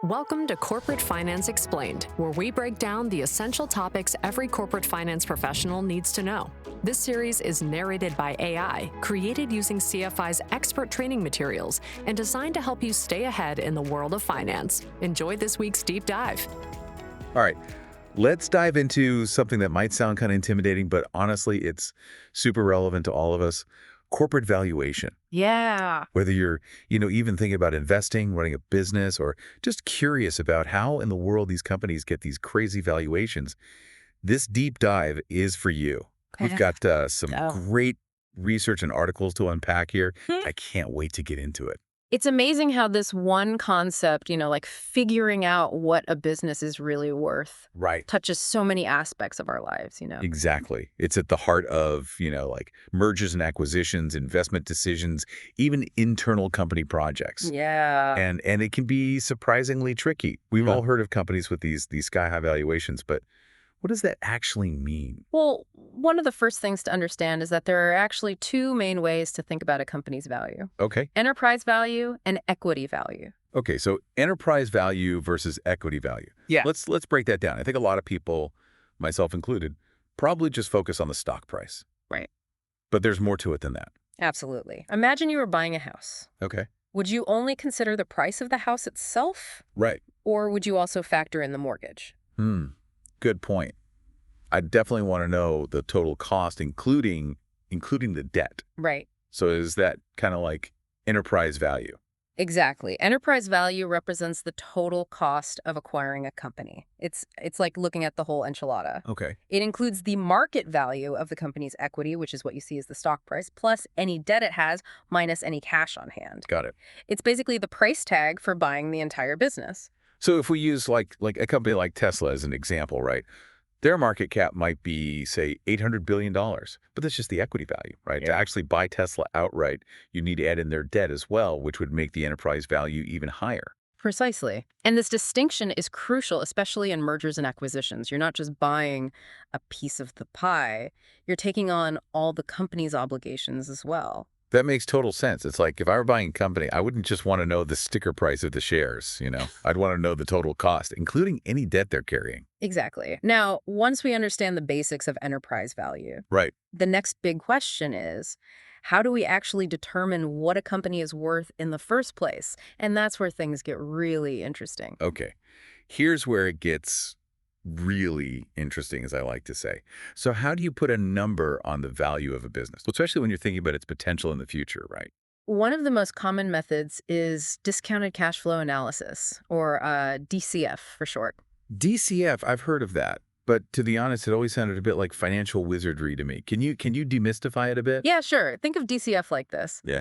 Welcome to Corporate Finance Explained, where we break down the essential topics every corporate finance professional needs to know. This series is narrated by AI, created using CFI's expert training materials, and designed to help you stay ahead in the world of finance. Enjoy this week's deep dive. All right, let's dive into something that might sound kind of intimidating, but honestly, it's super relevant to all of us. Corporate valuation. Yeah. Whether you're, even thinking about investing, running a business, or just curious about how in the world these companies get these crazy valuations, this deep dive is for you. We've got some great research and articles to unpack here. I can't wait to get into it. It's amazing how this one concept, like figuring out what a business is really worth, Right. touches so many aspects of our lives, Exactly. It's at the heart of, like mergers and acquisitions, investment decisions, even internal company projects. Yeah. And it can be surprisingly tricky. We've all heard of companies with these sky-high valuations, but what does that actually mean? Well, one of the first things to understand is that there are actually two main ways to think about a company's value. Okay. Enterprise value and equity value. Okay, so enterprise value versus equity value. Yeah. Let's break that down. I think a lot of people, myself included, probably just focus on the stock price. Right. But there's more to it than that. Absolutely. Imagine you were buying a house. Okay. Would you only consider the price of the house itself? Right. Or would you also factor in the mortgage? Good point. I definitely want to know the total cost, including the debt. Right. So is that kind of like enterprise value? Exactly. Enterprise value represents the total cost of acquiring a company. It's like looking at the whole enchilada. Okay. It includes the market value of the company's equity, which is what you see as the stock price, plus any debt it has, minus any cash on hand. Got it. It's basically the price tag for buying the entire business. So if we use like a company like Tesla as an example, right? Their market cap might be, say, $800 billion, but that's just the equity value, right? Yeah. To actually buy Tesla outright, you need to add in their debt as well, which would make the enterprise value even higher. Precisely. And this distinction is crucial, especially in mergers and acquisitions. You're not just buying a piece of the pie, you're taking on all the company's obligations as well. That makes total sense. It's like if I were buying a company, I wouldn't just want to know the sticker price of the shares, I'd want to know the total cost, including any debt they're carrying. Exactly. Now, once we understand the basics of enterprise value, Right. the next big question is, how do we actually determine what a company is worth in the first place? And that's where things get really interesting. Okay. Here's where it gets really interesting, as I like to say. So how do you put a number on the value of a business, especially when you're thinking about its potential in the future, right? One of the most common methods is discounted cash flow analysis, or DCF for short. DCF, I've heard of that. But to be honest, it always sounded a bit like financial wizardry to me. Can you demystify it a bit? Yeah, sure. Think of DCF like this. Yeah.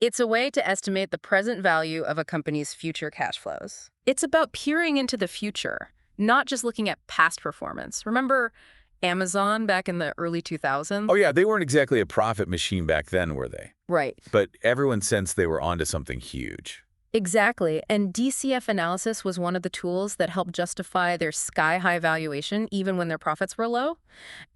It's a way to estimate the present value of a company's future cash flows. It's about peering into the future, not just looking at past performance. Remember Amazon back in the early 2000s? Oh, yeah, they weren't exactly a profit machine back then, were they? Right. But everyone sensed they were onto something huge. Exactly. And DCF analysis was one of the tools that helped justify their sky-high valuation even when their profits were low.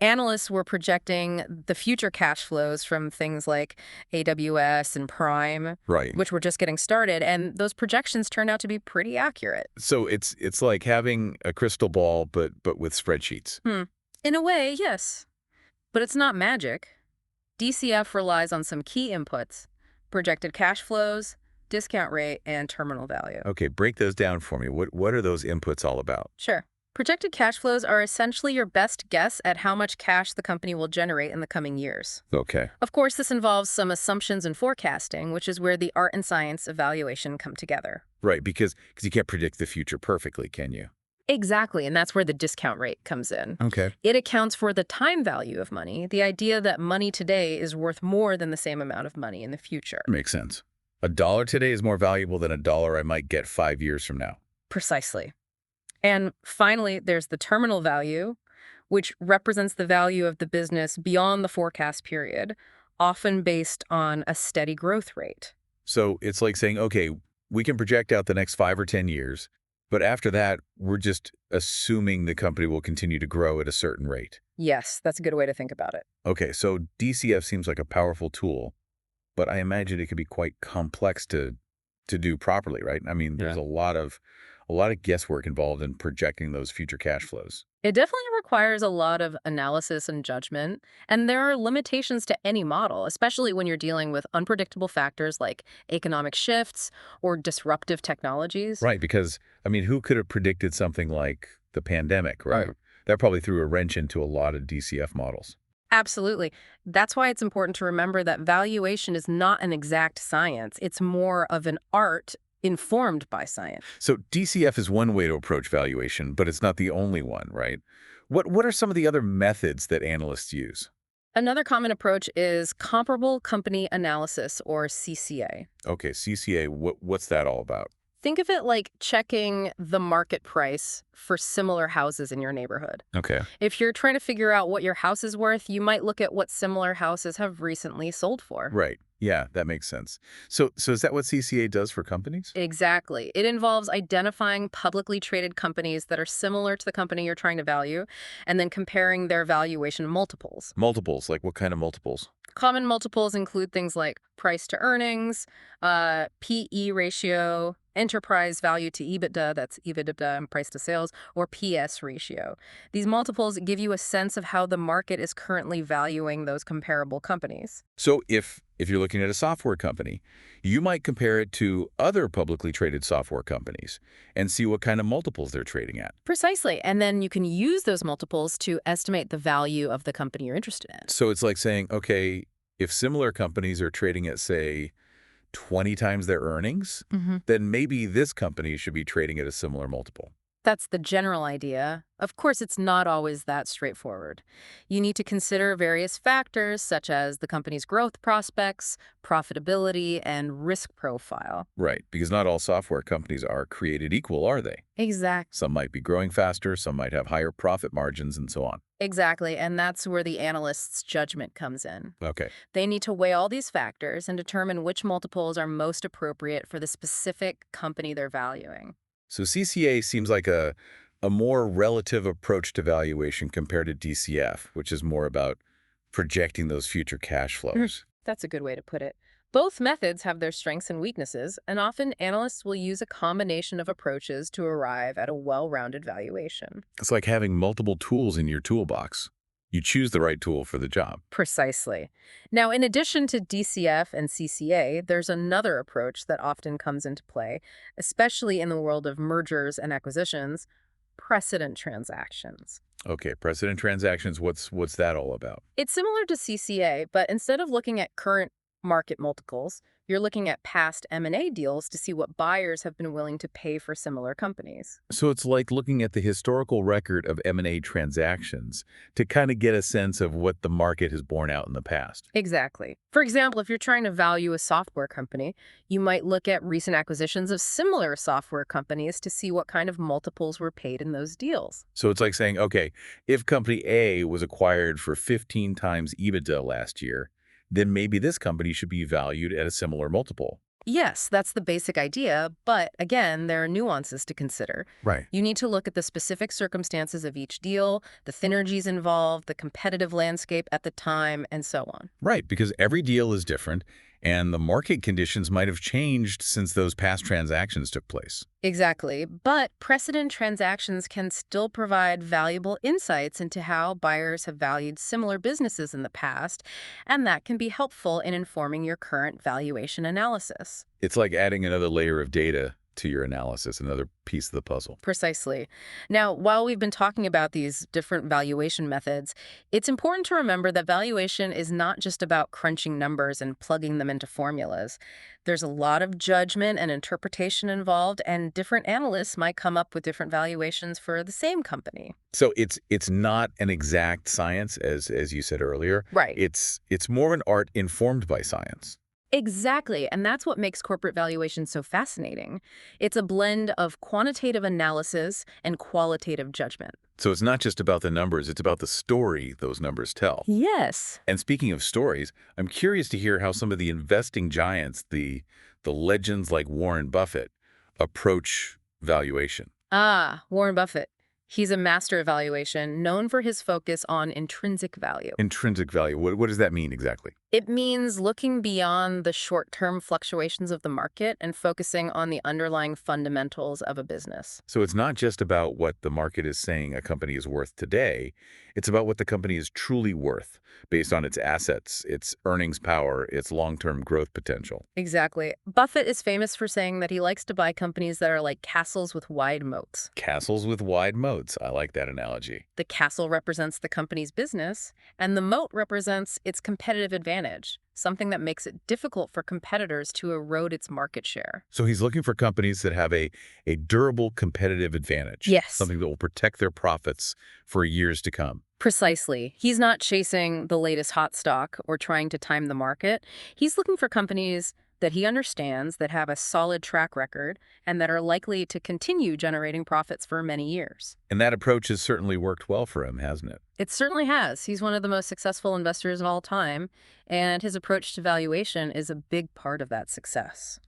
Analysts were projecting the future cash flows from things like AWS and Prime, Right. which were just getting started, and those projections turned out to be pretty accurate. So it's like having a crystal ball, but with spreadsheets. In a way, yes. But it's not magic. DCF relies on some key inputs: projected cash flows, discount rate, and terminal value. Okay, break those down for me. What are those inputs all about? Sure. Projected cash flows are essentially your best guess at how much cash the company will generate in the coming years. Okay. Of course, this involves some assumptions and forecasting, which is where the art and science of valuation come together. Right, because you can't predict the future perfectly, can you? Exactly, and that's where the discount rate comes in. Okay. It accounts for the time value of money, the idea that money today is worth more than the same amount of money in the future. Makes sense. $1 today is more valuable than $1 I might get 5 years from now. Precisely. And finally, there's the terminal value, which represents the value of the business beyond the forecast period, often based on a steady growth rate. So it's like saying, okay, we can project out the next 5 or 10 years, but after that, we're just assuming the company will continue to grow at a certain rate. Yes, that's a good way to think about it. Okay, so DCF seems like a powerful tool, but I imagine it could be quite complex to do properly, right? I mean, there's a lot of a lot of guesswork involved in projecting those future cash flows. It definitely requires a lot of analysis and judgment, and there are limitations to any model, especially when you're dealing with unpredictable factors like economic shifts or disruptive technologies. Right, because, I mean, who could have predicted something like the pandemic, right? Mm. That probably threw a wrench into a lot of DCF models. Absolutely. That's why it's important to remember that valuation is not an exact science. It's more of an art informed by science. So DCF is one way to approach valuation, but it's not the only one, right? What are some of the other methods that analysts use? Another common approach is comparable company analysis, or CCA. Okay, CCA, what's that all about? Think of it like checking the market price for similar houses in your neighborhood. Okay. If you're trying to figure out what your house is worth, you might look at what similar houses have recently sold for. Right. Yeah, that makes sense. So is that what CCA does for companies? Exactly. It involves identifying publicly traded companies that are similar to the company you're trying to value, and then comparing their valuation multiples. Multiples, like what kind of multiples? Common multiples include things like price to earnings, PE ratio, enterprise value to EBITDA, that's EBITDA and price to sales, or PS ratio. These multiples give you a sense of how the market is currently valuing those comparable companies. So if you're looking at a software company, you might compare it to other publicly traded software companies and see what kind of multiples they're trading at. Precisely. And then you can use those multiples to estimate the value of the company you're interested in. So it's like saying, okay, if similar companies are trading at, say, 20 times their earnings, then maybe this company should be trading at a similar multiple. That's the general idea. Of course, it's not always that straightforward. You need to consider various factors such as the company's growth prospects, profitability, and risk profile. Right, because not all software companies are created equal, are they? Exactly. Some might be growing faster, some might have higher profit margins, and so on. Exactly, and that's where the analyst's judgment comes in. Okay. They need to weigh all these factors and determine which multiples are most appropriate for the specific company they're valuing. So CCA seems like a more relative approach to valuation compared to DCF, which is more about projecting those future cash flows. That's a good way to put it. Both methods have their strengths and weaknesses, and often analysts will use a combination of approaches to arrive at a well-rounded valuation. It's like having multiple tools in your toolbox. You choose the right tool for the job. Precisely. Now, in addition to DCF and CCA, there's another approach that often comes into play, especially in the world of mergers and acquisitions: precedent transactions. Okay, precedent transactions, what's that all about? It's similar to CCA, but instead of looking at current market multiples, you're looking at past M&A deals to see what buyers have been willing to pay for similar companies. So it's like looking at the historical record of M&A transactions to kind of get a sense of what the market has borne out in the past. Exactly. For example, if you're trying to value a software company, you might look at recent acquisitions of similar software companies to see what kind of multiples were paid in those deals. So it's like saying, okay, if company A was acquired for 15 times EBITDA last year, then maybe this company should be valued at a similar multiple. Yes, that's the basic idea, but again, there are nuances to consider. Right. You need to look at the specific circumstances of each deal, the synergies involved, the competitive landscape at the time, and so on. Right, because every deal is different, and the market conditions might have changed since those past transactions took place. Exactly, but precedent transactions can still provide valuable insights into how buyers have valued similar businesses in the past, and that can be helpful in informing your current valuation analysis. It's like adding another layer of data to your analysis, another piece of the puzzle. Precisely. Now, while we've been talking about these different valuation methods, it's important to remember that valuation is not just about crunching numbers and plugging them into formulas. There's a lot of judgment and interpretation involved, and different analysts might come up with different valuations for the same company. So it's not an exact science, as you said earlier. Right. It's more an art informed by science. Exactly, and that's what makes corporate valuation so fascinating. It's a blend of quantitative analysis and qualitative judgment. So it's not just about the numbers, it's about the story those numbers tell. Yes. And speaking of stories, I'm curious to hear how some of the investing giants, the legends like Warren Buffett, approach valuation. Warren Buffett. He's a master of valuation, known for his focus on intrinsic value. Intrinsic value, what does that mean exactly? It means looking beyond the short-term fluctuations of the market and focusing on the underlying fundamentals of a business. So it's not just about what the market is saying a company is worth today. It's about what the company is truly worth based on its assets, its earnings power, its long-term growth potential. Exactly. Buffett is famous for saying that he likes to buy companies that are like castles with wide moats. Castles with wide moats. I like that analogy. The castle represents the company's business, and the moat represents its competitive advantage, something that makes it difficult for competitors to erode its market share. So he's looking for companies that have a durable competitive advantage, Yes. something that will protect their profits for years to come. Precisely. He's not chasing the latest hot stock or trying to time the market. He's looking for companies that he understands, that have a solid track record, and that are likely to continue generating profits for many years. And that approach has certainly worked well for him, hasn't it? It certainly has. He's one of the most successful investors of all time, and his approach to valuation is a big part of that success.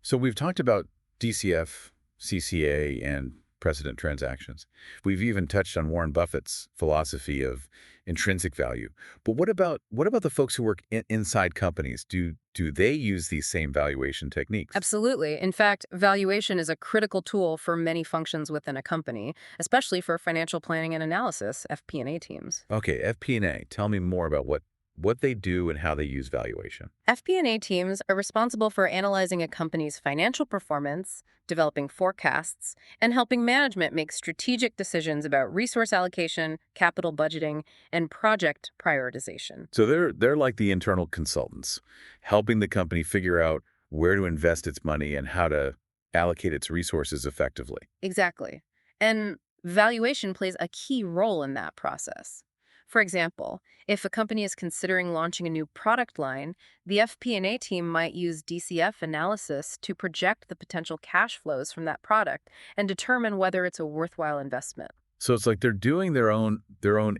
So we've talked about DCF, CCA, and precedent transactions. We've even touched on Warren Buffett's philosophy of intrinsic value. But what about the folks who work inside companies? Do they use these same valuation techniques? Absolutely. In fact, valuation is a critical tool for many functions within a company, especially for financial planning and analysis, FP&A teams. Okay, FP&A. Tell me more about what they do and how they use valuation. FP&A teams are responsible for analyzing a company's financial performance, developing forecasts, and helping management make strategic decisions about resource allocation, capital budgeting, and project prioritization. So they're like the internal consultants, helping the company figure out where to invest its money and how to allocate its resources effectively. Exactly. And valuation plays a key role in that process. For example, if a company is considering launching a new product line, the FP&A team might use DCF analysis to project the potential cash flows from that product and determine whether it's a worthwhile investment. So it's like they're doing their own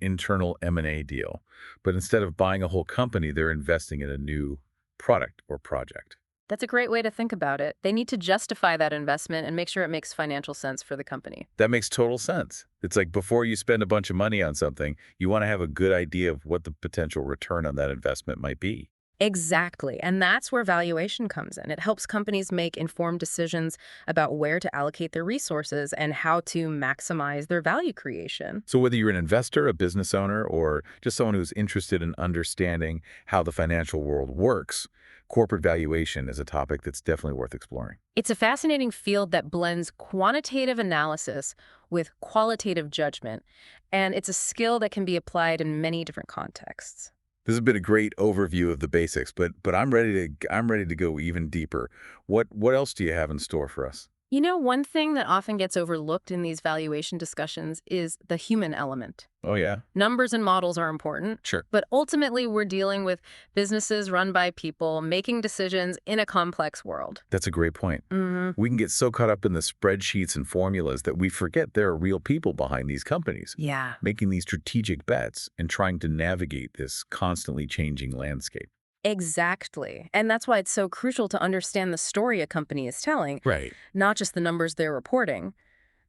internal M&A deal, but instead of buying a whole company, they're investing in a new product or project. That's a great way to think about it. They need to justify that investment and make sure it makes financial sense for the company. That makes total sense. It's like before you spend a bunch of money on something, you want to have a good idea of what the potential return on that investment might be. Exactly. And that's where valuation comes in. It helps companies make informed decisions about where to allocate their resources and how to maximize their value creation. So whether you're an investor, a business owner, or just someone who's interested in understanding how the financial world works, corporate valuation is a topic that's definitely worth exploring. It's a fascinating field that blends quantitative analysis with qualitative judgment, and it's a skill that can be applied in many different contexts. This has been a great overview of the basics, but I'm ready to go even deeper. What else do you have in store for us? You know, one thing that often gets overlooked in these valuation discussions is the human element. Oh yeah, Numbers and models are important, sure. but ultimately we're dealing with businesses run by people making decisions in a complex world. That's a great point. hmm We can get so caught up in the spreadsheets and formulas that we forget there are real people behind these companies, Yeah. making these strategic bets and trying to navigate this constantly changing landscape. Exactly. And that's why it's so crucial to understand the story a company is telling, Right. not just the numbers they're reporting.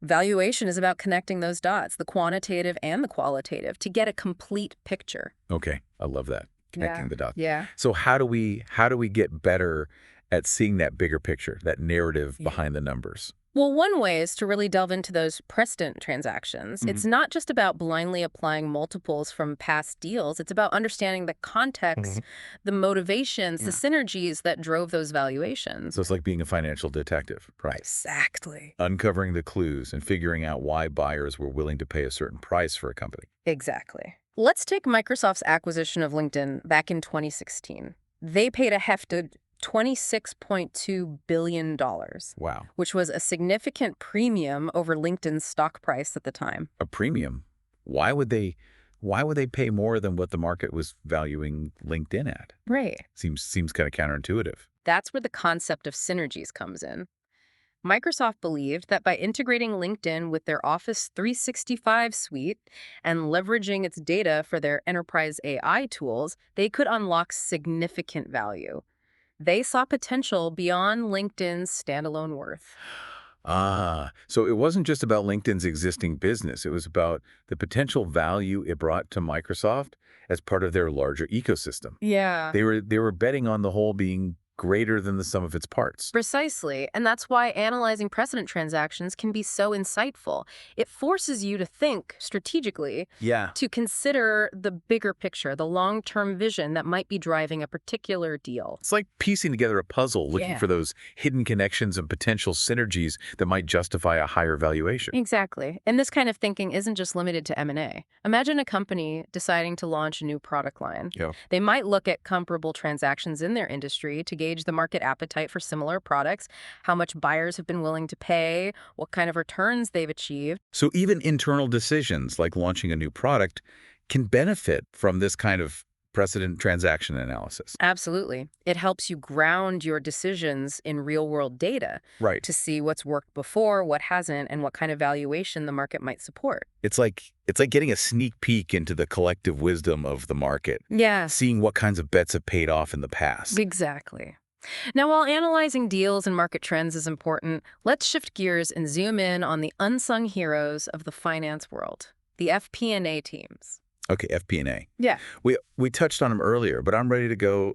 Valuation is about connecting those dots, the quantitative and the qualitative, to get a complete picture. Okay, I love that. Connecting the dots. Yeah. So how do we get better at seeing that bigger picture, that narrative Yeah. behind the numbers? Well, one way is to really delve into those precedent transactions. It's not just about blindly applying multiples from past deals. It's about understanding the context, Mhm. the motivations, the Yeah. synergies that drove those valuations. So it's like being a financial detective, right? Exactly. Uncovering the clues and figuring out why buyers were willing to pay a certain price for a company. Exactly. Let's take Microsoft's acquisition of LinkedIn back in 2016. They paid a hefted $26.2 billion, Wow. which was a significant premium over LinkedIn's stock price at the time. A premium. Why would they pay more than what the market was valuing LinkedIn at? Right. Seems kind of counterintuitive. That's where the concept of synergies comes in. Microsoft believed that by integrating LinkedIn with their Office 365 suite and leveraging its data for their enterprise AI tools, they could unlock significant value. They saw potential beyond LinkedIn's standalone worth. So it wasn't just about LinkedIn's existing business. It was about the potential value it brought to Microsoft as part of their larger ecosystem. Yeah. They were betting on the whole being greater than the sum of its parts. Precisely, and that's why analyzing precedent transactions can be so insightful. It forces you to think strategically, Yeah. to consider the bigger picture, the long-term vision that might be driving a particular deal. It's like piecing together a puzzle, looking Yeah. for those hidden connections and potential synergies that might justify a higher valuation. Exactly. And this kind of thinking isn't just limited to M&A. Imagine a company deciding to launch a new product line. Yeah. They might look at comparable transactions in their industry to gauge the market appetite for similar products, how much buyers have been willing to pay, what kind of returns they've achieved. So even internal decisions like launching a new product can benefit from this kind of precedent transaction analysis. Absolutely. It helps you ground your decisions in real-world data Right. to see what's worked before, what hasn't, and what kind of valuation the market might support. It's like getting a sneak peek into the collective wisdom of the market, Yes, seeing what kinds of bets have paid off in the past. exactly. Now, while analyzing deals and market trends is important, let's shift gears and zoom in on the unsung heroes of the finance world, the FP&A teams. Okay, FP&A. Yeah. We touched on them earlier, but I'm ready to go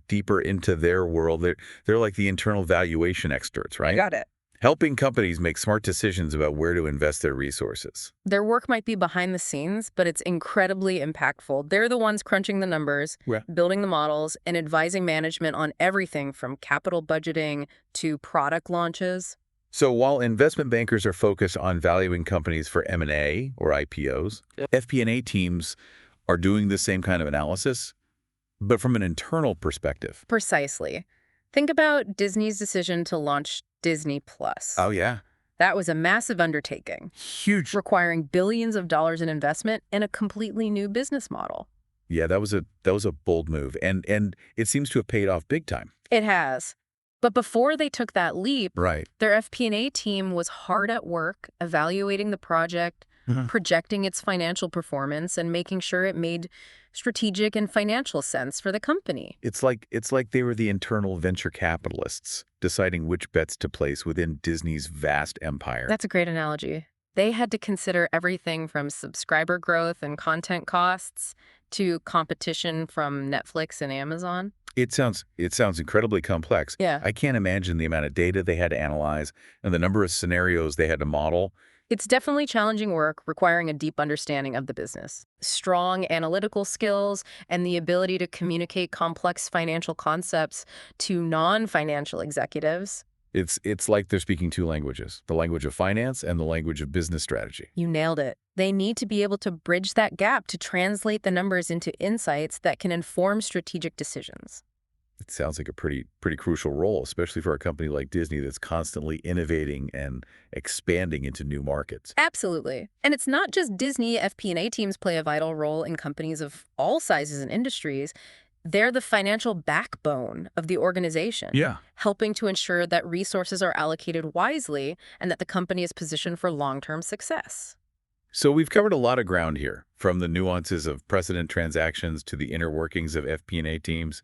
deeper into their world. They're like the internal valuation experts, right? Got it. Helping companies make smart decisions about where to invest their resources. Their work might be behind the scenes, but it's incredibly impactful. They're the ones crunching the numbers, Yeah. building the models, and advising management on everything from capital budgeting to product launches. So while investment bankers are focused on valuing companies for M&A or IPOs, FP&A teams are doing the same kind of analysis, but from an internal perspective. Precisely. Think about Disney's decision to launch Disney Plus. Oh, yeah. That was a massive undertaking, Huge. requiring billions of dollars in investment and a completely new business model. Yeah, that was a bold move, and it seems to have paid off big time. It has. But before they took that leap, Right. their FP&A team was hard at work evaluating the project, projecting its financial performance, and making sure it made strategic and financial sense for the company. It's like they were the internal venture capitalists deciding which bets to place within Disney's vast empire. That's a great analogy. They had to consider everything from subscriber growth and content costs to competition from Netflix and Amazon. It sounds incredibly complex. Yeah. I can't imagine the amount of data they had to analyze and the number of scenarios they had to model. It's definitely challenging work requiring a deep understanding of the business, strong analytical skills, and the ability to communicate complex financial concepts to non-financial executives. It's like they're speaking two languages, the language of finance and the language of business strategy. You nailed it. They need to be able to bridge that gap to translate the numbers into insights that can inform strategic decisions. It sounds like a pretty crucial role, especially for a company like Disney that's constantly innovating and expanding into new markets. Absolutely. And it's not just Disney. FP&A teams play a vital role in companies of all sizes and industries. They're the financial backbone of the organization, Yeah. helping to ensure that resources are allocated wisely and that the company is positioned for long-term success. So we've covered a lot of ground here, from the nuances of precedent transactions to the inner workings of FP&A teams.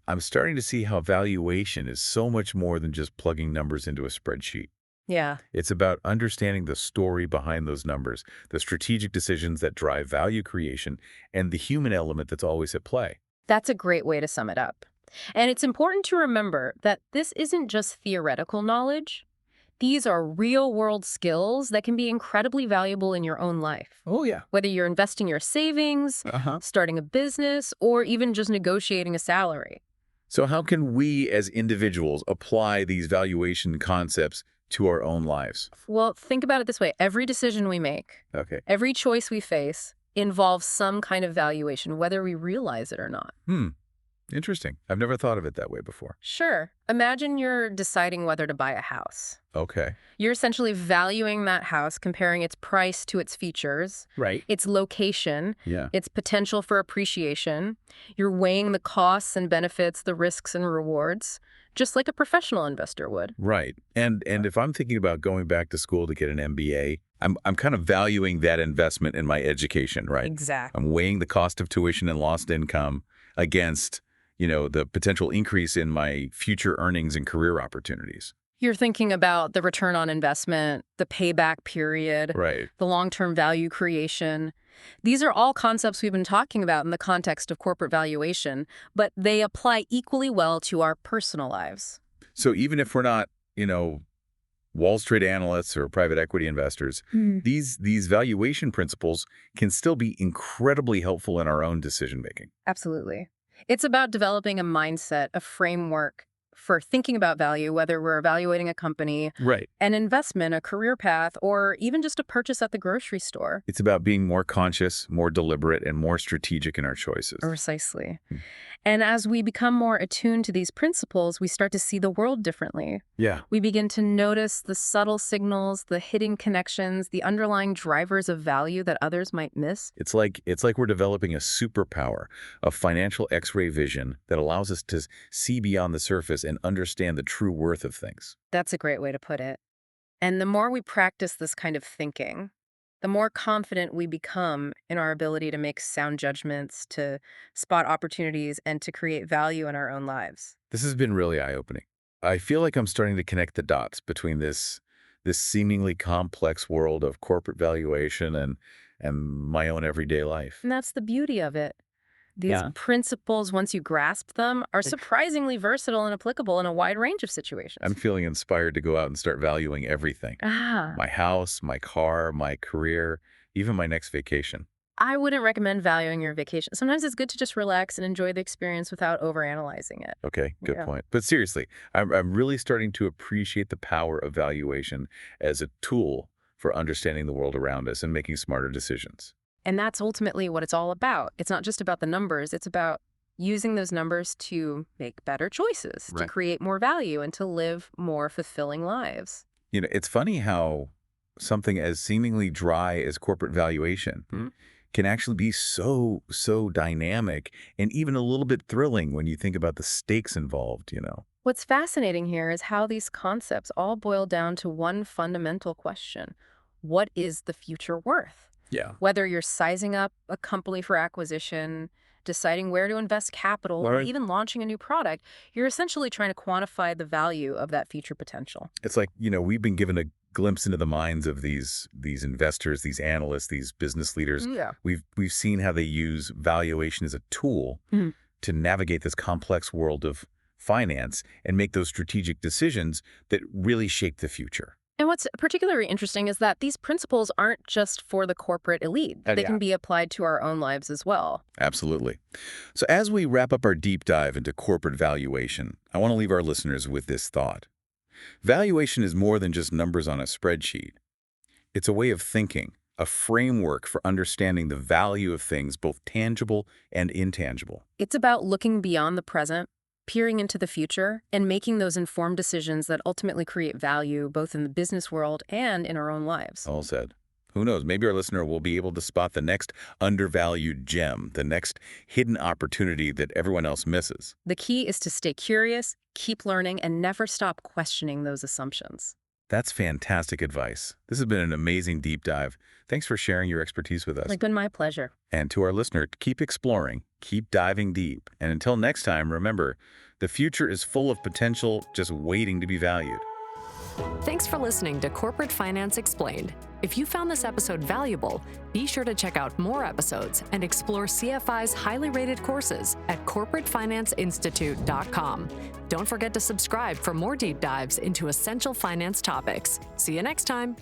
I'm starting to see how valuation is so much more than just plugging numbers into a spreadsheet. Yeah. It's about understanding the story behind those numbers, the strategic decisions that drive value creation, and the human element that's always at play. That's a great way to sum it up. And it's important to remember that this isn't just theoretical knowledge. These are real-world skills that can be incredibly valuable in your own life. Oh, yeah. Whether you're investing your savings, Uh-huh. starting a business, or even just negotiating a salary. So how can we as individuals apply these valuation concepts to our own lives? Well, think about it this way. Every decision we make, Okay. every choice we face involves some kind of valuation, whether we realize it or not. Interesting. I've never thought of it that way before. Sure. Imagine you're deciding whether to buy a house. Okay. You're essentially valuing that house, comparing its price to its features, Right. its location, Yeah. its potential for appreciation. You're weighing the costs and benefits, the risks and rewards, just like a professional investor would. Right. And if I'm thinking about going back to school to get an MBA, I'm kind of valuing that investment in my education, right? Exactly. I'm weighing the cost of tuition and lost income against, the potential increase in my future earnings and career opportunities. You're thinking about the return on investment, the payback period, Right. the long-term value creation. These are all concepts we've been talking about in the context of corporate valuation, but they apply equally well to our personal lives. So even if we're not, Wall Street analysts or private equity investors, these valuation principles can still be incredibly helpful in our own decision making. Absolutely. It's about developing a mindset, a framework for thinking about value, whether we're evaluating a company, Right. an investment, a career path, or even just a purchase at the grocery store. It's about being more conscious, more deliberate, and more strategic in our choices. Precisely. And as we become more attuned to these principles, we start to see the world differently. Yeah. We begin to notice the subtle signals, the hidden connections, the underlying drivers of value that others might miss. It's like we're developing a superpower, a financial X-ray vision that allows us to see beyond the surface and understand the true worth of things. That's a great way to put it. And the more we practice this kind of thinking, the more confident we become in our ability to make sound judgments, to spot opportunities, and to create value in our own lives. This has been really eye-opening. I feel like I'm starting to connect the dots between this seemingly complex world of corporate valuation and my own everyday life. And that's the beauty of it. These principles, once you grasp them, are surprisingly versatile and applicable in a wide range of situations. I'm feeling inspired to go out and start valuing everything. My house, my car, my career, even my next vacation. I wouldn't recommend valuing your vacation. Sometimes it's good to just relax and enjoy the experience without overanalyzing it. Okay, good point. But seriously, I'm really starting to appreciate the power of valuation as a tool for understanding the world around us and making smarter decisions. And that's ultimately what it's all about. It's not just about the numbers. It's about using those numbers to make better choices, to create more value, and to live more fulfilling lives. It's funny how something as seemingly dry as corporate valuation can actually be so dynamic and even a little bit thrilling when you think about the stakes involved. What's fascinating here is how these concepts all boil down to one fundamental question. What is the future worth? Yeah. Whether you're sizing up a company for acquisition, deciding where to invest capital, or even launching a new product, you're essentially trying to quantify the value of that future potential. It's like, we've been given a glimpse into the minds of these investors, these analysts, these business leaders. Yeah. We've seen how they use valuation as a tool to navigate this complex world of finance and make those strategic decisions that really shape the future. And what's particularly interesting is that these principles aren't just for the corporate elite. They can be applied to our own lives as well. Absolutely. So as we wrap up our deep dive into corporate valuation, I want to leave our listeners with this thought. Valuation is more than just numbers on a spreadsheet. It's a way of thinking, a framework for understanding the value of things, both tangible and intangible. It's about looking beyond the present, peering into the future, and making those informed decisions that ultimately create value both in the business world and in our own lives. All said. Who knows, maybe our listener will be able to spot the next undervalued gem, the next hidden opportunity that everyone else misses. The key is to stay curious, keep learning, and never stop questioning those assumptions. That's fantastic advice. This has been an amazing deep dive. Thanks for sharing your expertise with us. It's been my pleasure. And to our listener, keep exploring, keep diving deep. And until next time, remember, the future is full of potential just waiting to be valued. Thanks for listening to Corporate Finance Explained. If you found this episode valuable, be sure to check out more episodes and explore CFI's highly rated courses at corporatefinanceinstitute.com. Don't forget to subscribe for more deep dives into essential finance topics. See you next time.